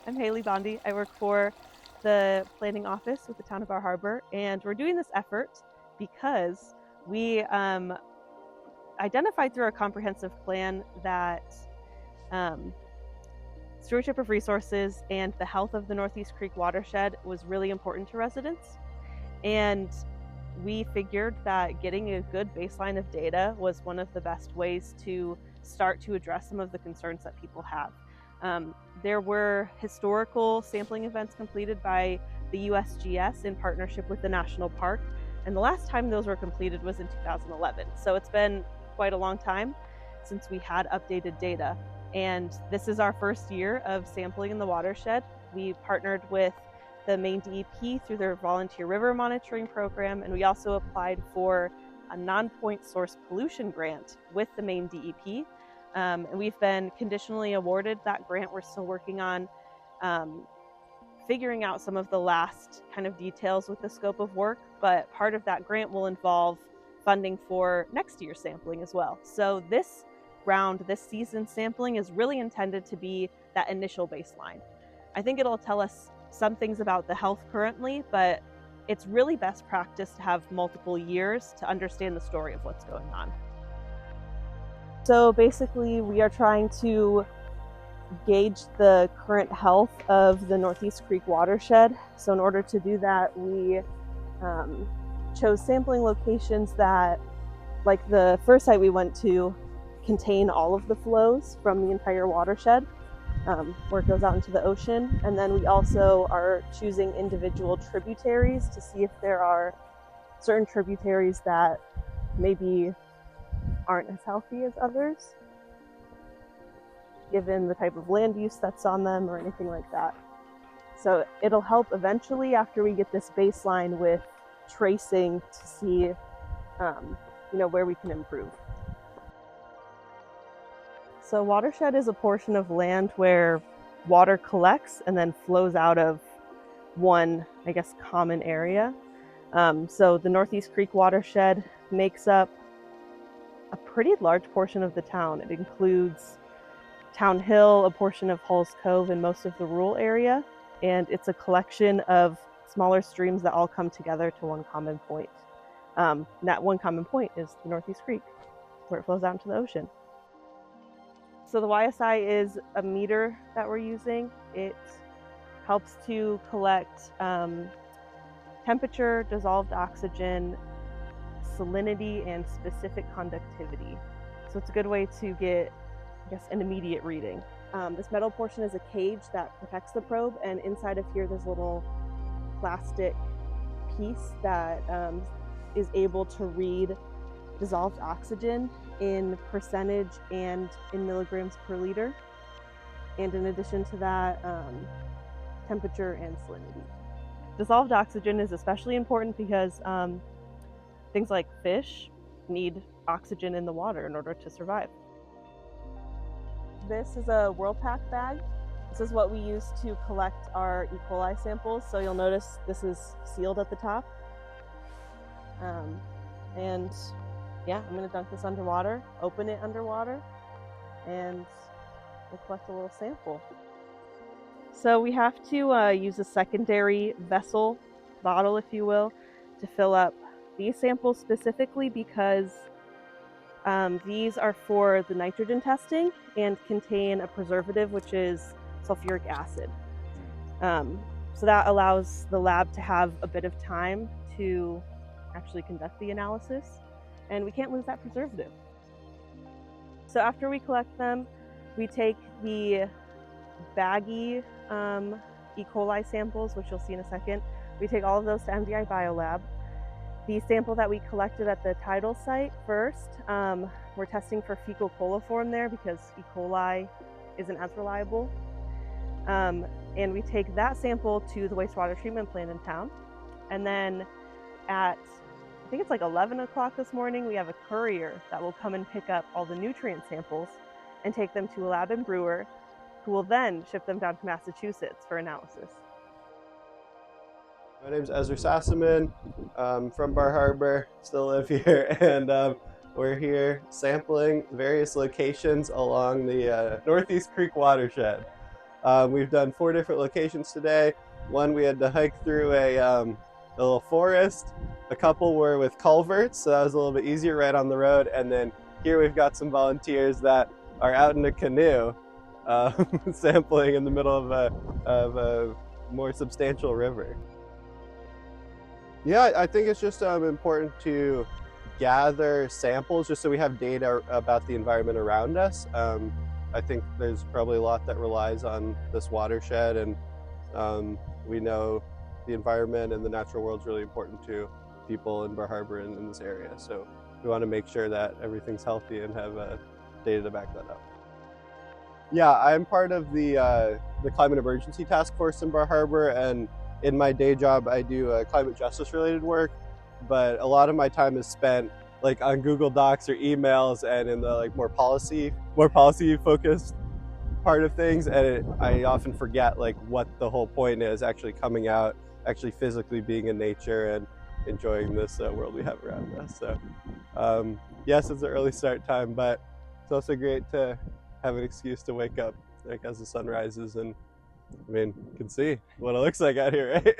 I'm Haley Bondi. I work for the planning office with the town of Bar Harbor, and we're doing this effort because we identified through our comprehensive plan that stewardship of resources and the health of the Northeast Creek watershed was really important to residents. And we figured that getting a good baseline of data was one of the best ways to start to address some of the concerns that people have. There were historical sampling events completed by the USGS in partnership with the National Park, and the last time those were completed was in 2011. So it's been quite a long time since we had updated data. And this is our first year of sampling in the watershed. We partnered with the Maine DEP through their volunteer river monitoring program, and we also applied for a non-point source pollution grant with the Maine DEP. And we've been conditionally awarded that grant. We're still working on figuring out some of the last kind of details with the scope of work, but part of that grant will involve funding for next year's sampling as well. So this season sampling is really intended to be that initial baseline. I think it'll tell us some things about the health currently, but it's really best practice to have multiple years to understand the story of what's going on. So basically, we are trying to gauge the current health of the Northeast Creek watershed. So in order to do that, we chose sampling locations that, like the first site we went to, contain all of the flows from the entire watershed, where it goes out into the ocean. And then we also are choosing individual tributaries to see if there are certain tributaries that maybe aren't as healthy as others, given the type of land use that's on them or anything like that. So it'll help eventually, after we get this baseline, with tracing to see where we can improve. So watershed is a portion of land where water collects and then flows out of one, common area. So the Northeast Creek watershed makes up a pretty large portion of the town. It includes Town Hill, a portion of Hulls Cove, and most of the rural area. And it's a collection of smaller streams that all come together to one common point. That one common point is the Northeast Creek, where it flows out into the ocean. So the YSI is a meter that we're using. It helps to collect temperature, dissolved oxygen, salinity, and specific conductivity. So it's a good way to get, an immediate reading. This metal portion is a cage that protects the probe, and inside of here there's a little plastic piece that is able to read dissolved oxygen in percentage and in milligrams per liter. And in addition to that, temperature and salinity. Dissolved oxygen is especially important because things like fish need oxygen in the water in order to survive. This is a Whirlpack bag. This is what we use to collect our E. coli samples. So you'll notice this is sealed at the top. I'm going to dunk this underwater, open it underwater, and we'll collect a little sample. So we have to use a secondary vessel, bottle if you will, to fill up these samples specifically because these are for the nitrogen testing and contain a preservative, which is sulfuric acid. So that allows the lab to have a bit of time to actually conduct the analysis, and we can't lose that preservative. So after we collect them, we take the baggy E. coli samples, which you'll see in a second. We take all of those to MDI Biolab. The sample that we collected at the tidal site first, we're testing for fecal coliform there because E. coli isn't as reliable. And we take that sample to the wastewater treatment plant in town. And then at, I think it's like 11 o'clock this morning, we have a courier that will come and pick up all the nutrient samples and take them to a lab in Brewer, who will then ship them down to Massachusetts for analysis. My name's Ezra Sassaman. I'm from Bar Harbor, still live here, and we're here sampling various locations along the Northeast Creek watershed. We've done 4 different locations today. One we had to hike through a little forest. A couple were with culverts, so that was a little bit easier right on the road. And then here we've got some volunteers that are out in a canoe sampling in the middle of a more substantial river. Yeah, I think it's just important to gather samples just so we have data about the environment around us. I think there's probably a lot that relies on this watershed, and we know the environment and the natural world is really important to people in Bar Harbor and in this area. So we want to make sure that everything's healthy and have data to back that up. Yeah, I'm part of the Climate Emergency Task Force in Bar Harbor, and in my day job I do climate justice related work, but a lot of my time is spent like on Google Docs or emails and in the like more policy focused part of things, and I often forget like what the whole point is, actually coming out, actually physically being in nature and enjoying this world we have around us. So yes, it's an early start time, but it's also great to have an excuse to wake up like as the sun rises, and I mean, you can see what it looks like out here, right?